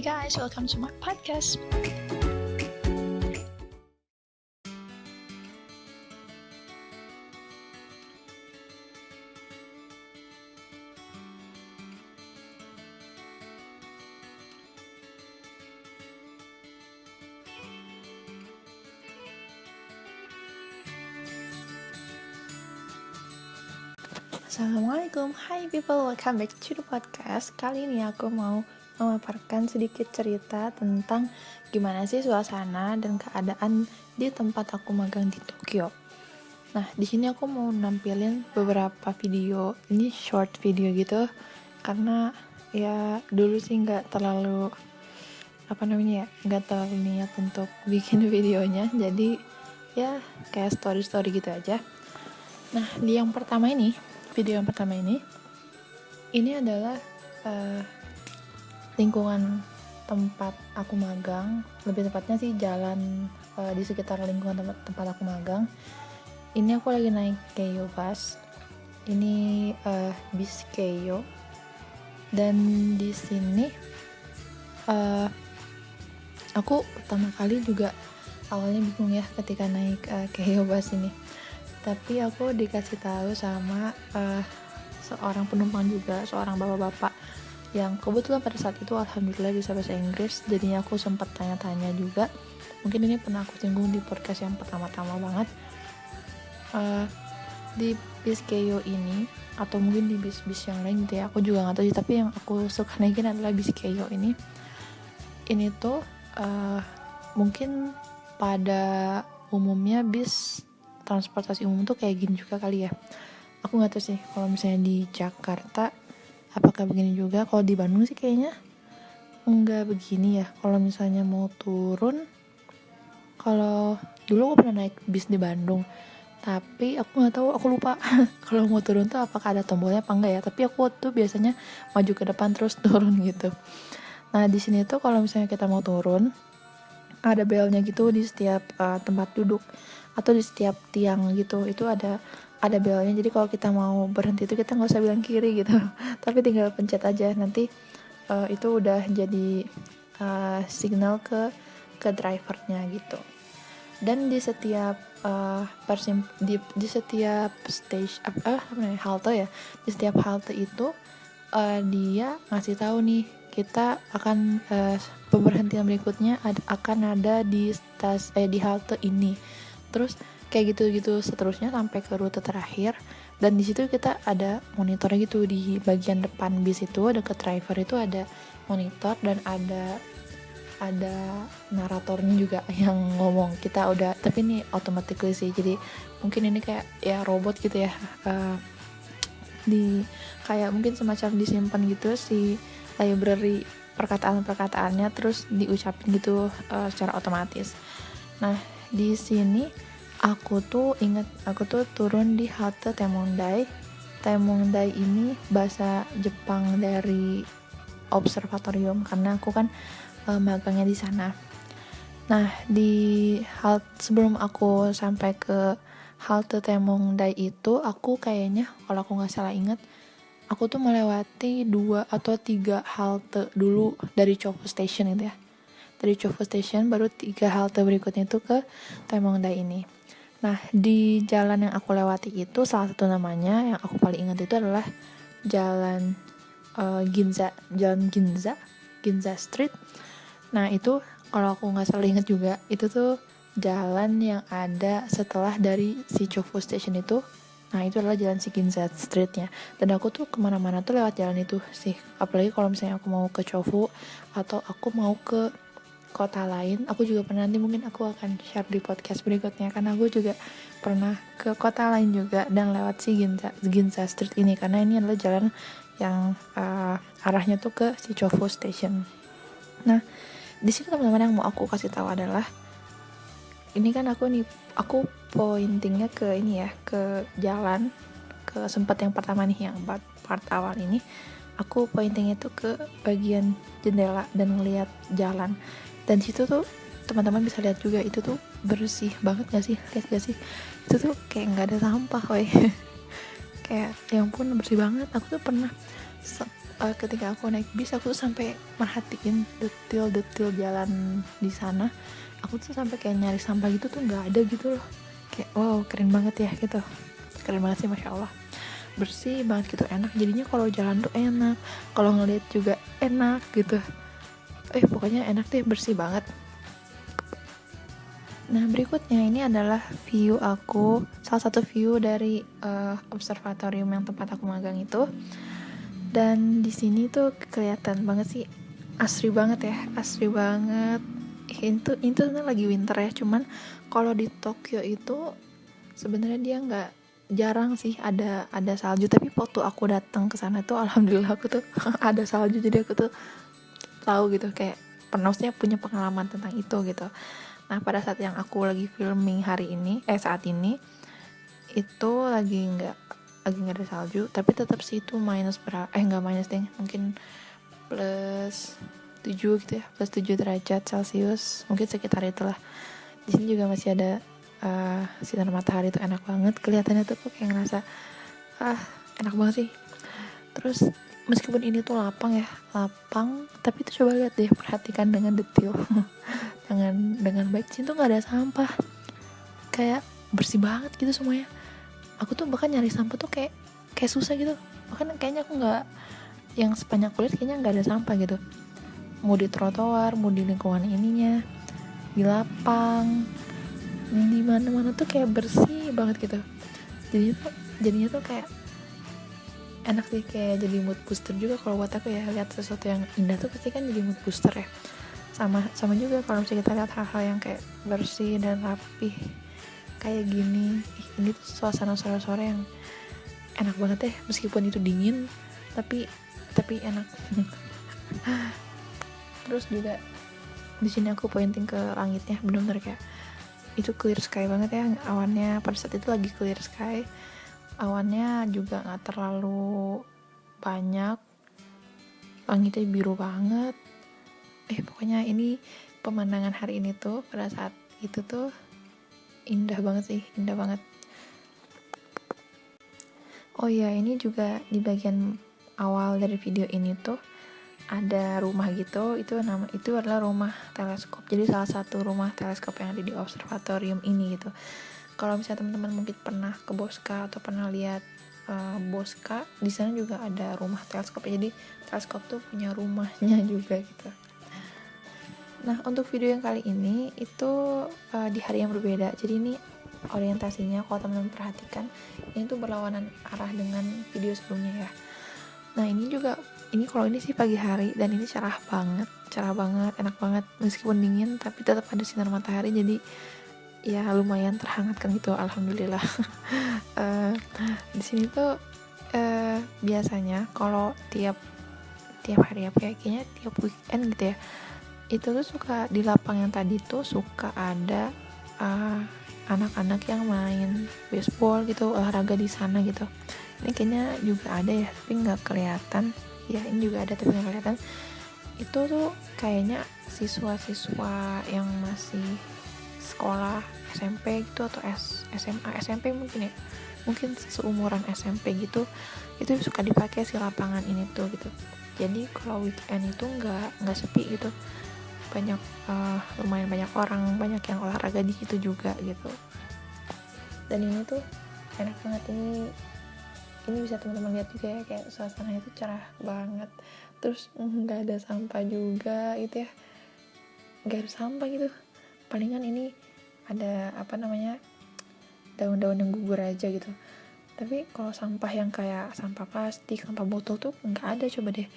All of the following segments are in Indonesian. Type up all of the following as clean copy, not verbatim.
Hey guys, welcome to my podcast. Assalamualaikum, hi people, welcome back to the podcast. Kali ini aku mau memaparkan sedikit cerita tentang gimana sih suasana dan keadaan di tempat aku magang di Tokyo. Nah, di sini aku mau nampilin beberapa video, ini short video gitu, karena ya dulu sih nggak terlalu nggak terlalu niat untuk bikin videonya, jadi ya kayak story gitu aja. Nah, di video yang pertama ini adalah lingkungan tempat aku magang, lebih tepatnya sih jalan di sekitar lingkungan tempat aku magang. Ini aku lagi naik Keio bus, ini bis Keio, dan di sini aku pertama kali juga awalnya bingung ya ketika naik Keio bus ini. Tapi aku dikasih tahu sama seorang penumpang juga, seorang bapak-bapak yang kebetulan pada saat itu alhamdulillah bisa bahasa Inggris. Jadinya aku sempat tanya-tanya juga. Mungkin ini pernah aku singgung di podcast yang pertama-tama banget. Di bis Keio ini, atau mungkin di bis-bis yang lain gitu ya, aku juga nggak tahu sih. Tapi yang aku suka naikin adalah bis Keio ini. Ini tuh mungkin pada umumnya bis transportasi umum tuh kayak gini juga kali ya. Aku nggak tahu sih kalau misalnya di Jakarta apakah begini juga. Kalau di Bandung sih kayaknya nggak begini ya. Kalau misalnya mau turun, kalau dulu aku pernah naik bis di Bandung, tapi aku nggak tahu, aku lupa kalau mau turun tuh apakah ada tombolnya apa enggak ya. Tapi aku tuh biasanya maju ke depan terus turun gitu. Nah, di sini tuh kalau misalnya kita mau turun, ada belnya gitu di setiap tempat duduk atau di setiap tiang gitu, itu ada belnya. Jadi kalau kita mau berhenti itu kita nggak usah bilang kiri gitu tapi tinggal pencet aja, nanti itu udah jadi signal ke drivernya gitu. Dan di setiap di setiap halte ya, di setiap halte itu dia ngasih tahu nih, kita akan pemberhentian berikutnya akan ada di di halte ini, terus kayak gitu seterusnya sampai ke rute terakhir. Dan di situ kita ada monitornya gitu, di bagian depan bis itu dekat driver itu ada monitor, dan ada naratornya juga yang ngomong. Kita udah, tapi ini automatically sih, jadi mungkin ini kayak ya robot gitu ya, di kayak mungkin semacam disimpan gitu si library perkataannya, terus diucapin gitu secara otomatis. Nah, di sini aku tuh turun di halte Taemongdae. Taemongdae ini bahasa Jepang dari observatorium, karena aku kan magangnya di sana. Nah, sebelum aku sampai ke halte Taemongdae itu, aku kayaknya, kalau aku nggak salah ingat, aku tuh melewati 2 atau 3 halte dulu dari Chofu Station itu ya. Dari Chofu Station baru 3 halte berikutnya itu ke Taemongdae ini. Nah, di jalan yang aku lewati itu, salah satu namanya yang aku paling ingat itu adalah jalan Ginza Street. Nah, itu kalau aku nggak salah ingat juga, itu tuh jalan yang ada setelah dari si Chofu Station itu. Nah, itu adalah jalan si Ginza Streetnya. Dan aku tuh kemana-mana tuh lewat jalan itu sih. Apalagi kalau misalnya aku mau ke Chofu atau aku mau ke kota lain. Aku juga pernah, nanti mungkin aku akan share di podcast berikutnya, karena aku juga pernah ke kota lain juga dan lewat si Ginza Street ini, karena ini adalah jalan yang arahnya tuh ke si Chofu Station. Nah, di sini teman-teman yang mau aku kasih tahu adalah, ini kan aku pointingnya ke ini ya, ke jalan, ke sempat yang pertama nih, yang part awal ini aku pointingnya tuh ke bagian jendela dan ngelihat jalan. Dan situ tuh teman-teman bisa lihat juga, itu tuh bersih banget gak sih? Lihat gak sih? Itu tuh kayak gak ada sampah kayak yang pun bersih banget. Aku tuh pernah ketika aku naik bis aku tuh sampai merhatiin detil-detil jalan di sana. Aku tuh sampai kayak nyari sampah gitu tuh nggak ada gitu loh. Kayak wow, keren banget ya gitu. Keren banget sih, masya Allah. Bersih banget gitu, enak. Jadinya kalau jalan tuh enak, kalau ngeliat juga enak gitu. Pokoknya enak deh, bersih banget. Nah, berikutnya ini adalah view aku, salah satu view dari observatorium yang tempat aku magang itu. Dan di sini tuh kelihatan banget sih, asri banget ya, asri banget. Itu sebenarnya lagi winter ya, cuman kalau di Tokyo itu sebenarnya dia nggak, jarang sih ada salju. Tapi waktu aku datang ke sana tuh alhamdulillah aku tuh ada salju, jadi aku tuh tahu gitu, kayak pernah punya pengalaman tentang itu gitu. Nah, pada saat yang aku lagi filming saat ini itu lagi nggak ada salju, tapi tetap sih itu minus berapa, nggak minus deh, mungkin plus 7 gitu ya, plus 7 derajat Celcius, mungkin sekitar itulah. Di sini juga masih ada sinar matahari, tuh enak banget kelihatannya, tuh kayak ngerasa enak banget sih. Terus meskipun ini tuh lapang, tapi tuh coba lihat deh, perhatikan dengan detail dengan baik. Sini tuh nggak ada sampah, kayak bersih banget gitu semuanya. Aku tuh bahkan nyari sampah tuh kayak susah gitu, bahkan kayaknya aku nggak, yang sepanjang kulit kayaknya nggak ada sampah gitu, mau di trotoar, mau di lingkungan ininya, di lapang, di mana-mana tuh kayak bersih banget gitu. Jadinya tuh kayak enak sih, kayak jadi mood booster juga kalau buat aku ya. Lihat sesuatu yang indah tuh pasti kan jadi mood booster ya. Sama juga kalau misalnya kita lihat hal-hal yang kayak bersih dan rapih kayak gini. Ini tuh suasana sore-sore yang enak banget ya, meskipun itu dingin tapi enak. Terus juga di sini aku pointing ke langitnya, benar-benar kayak itu clear sky banget ya. Awannya pada saat itu lagi clear sky, awannya juga nggak terlalu banyak, langitnya biru banget. Pokoknya ini pemandangan hari ini tuh pada saat itu tuh indah banget sih, indah banget. Oh iya, ini juga di bagian awal dari video ini tuh ada rumah gitu, itu adalah rumah teleskop. Jadi salah satu rumah teleskop yang ada di observatorium ini gitu. Kalau misalnya teman-teman mungkin pernah ke Bosca atau pernah lihat Bosca, di sana juga ada rumah teleskop. Jadi teleskop tuh punya rumahnya juga gitu. Nah, untuk video yang kali ini itu di hari yang berbeda. Jadi ini orientasinya, kalau teman-teman perhatikan, ini tuh berlawanan arah dengan video sebelumnya ya. Nah, kalau ini sih pagi hari, dan ini cerah banget, enak banget, meskipun dingin tapi tetap ada sinar matahari, jadi ya lumayan terhangatkan gitu, alhamdulillah. Di sini tuh biasanya kalau tiap hari kayaknya tiap weekend gitu ya, itu tuh suka di lapang yang tadi tuh suka ada anak-anak yang main baseball gitu, olahraga di sana gitu. Ini kayaknya juga ada ya, tapi nggak kelihatan. Ya, ini juga ada tapi nggak kelihatan. Itu tuh kayaknya siswa-siswa yang masih sekolah SMP gitu, atau SMA, SMP mungkin ya, mungkin seumuran SMP gitu. Itu suka dipakai si lapangan ini tuh gitu. Jadi kalau weekend itu nggak sepi gitu, banyak lumayan banyak orang, banyak yang olahraga di situ juga gitu. Dan ini tuh enak banget, ini bisa teman-teman lihat juga ya, kayak suasananya tuh cerah banget. Terus nggak ada sampah juga gitu ya, nggak ada sampah gitu. Palingan ini ada daun-daun yang gugur aja gitu. Tapi kalau sampah yang kayak sampah plastik, sampah botol tuh nggak ada. Coba deh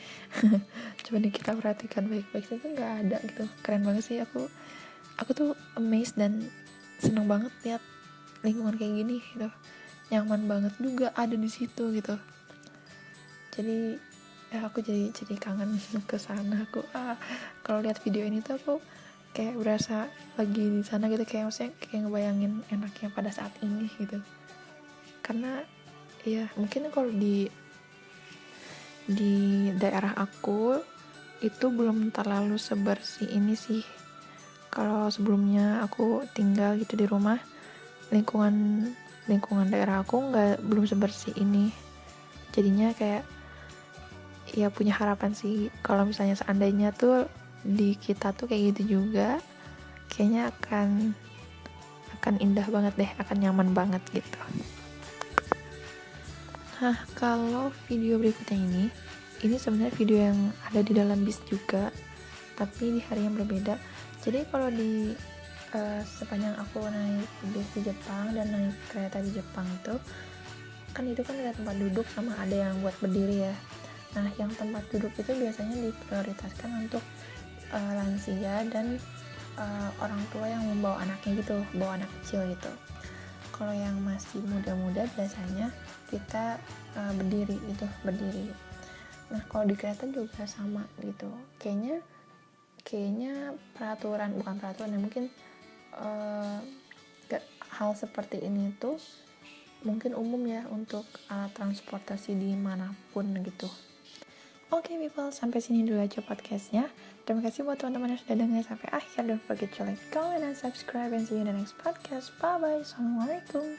coba deh kita perhatikan baik-baik, itu nggak ada gitu. Keren banget sih, aku tuh amazed dan seneng banget lihat lingkungan kayak gini gitu. Nyaman banget juga ada di situ gitu. Jadi aku jadi kangen ke sana. Aku kalau lihat video ini tuh aku kayak berasa lagi di sana gitu, kayak maksudnya kayak ngebayangin enaknya pada saat ini gitu. Karena ya mungkin kalau di daerah aku itu belum terlalu sebersih ini sih. Kalau sebelumnya aku tinggal gitu di rumah, lingkungan daerah aku belum sebersih ini. Jadinya kayak ya punya harapan sih kalau misalnya seandainya tuh di kita tuh kayak gitu juga, kayaknya akan indah banget deh, akan nyaman banget gitu. Nah, kalau video berikutnya ini sebenarnya video yang ada di dalam bis juga, tapi di hari yang berbeda. Jadi kalau di sepanjang aku naik bis di Jepang dan naik kereta di Jepang itu kan ada tempat duduk sama ada yang buat berdiri ya. Nah, yang tempat duduk itu biasanya diprioritaskan untuk lansia dan orang tua yang membawa anaknya gitu, bawa anak kecil gitu. Kalau yang masih muda-muda biasanya kita berdiri. Nah, kalau di kereta juga sama gitu. Kayaknya bukan peraturan ya, mungkin hal seperti ini tuh mungkin umum ya untuk alat transportasi dimanapun gitu. Oke people, sampai sini dulu aja podcastnya. Terima kasih buat teman-teman yang sudah dengar sampai akhir. Don't forget to like, comment, and subscribe, and see you in the next podcast. Bye bye. Assalamualaikum.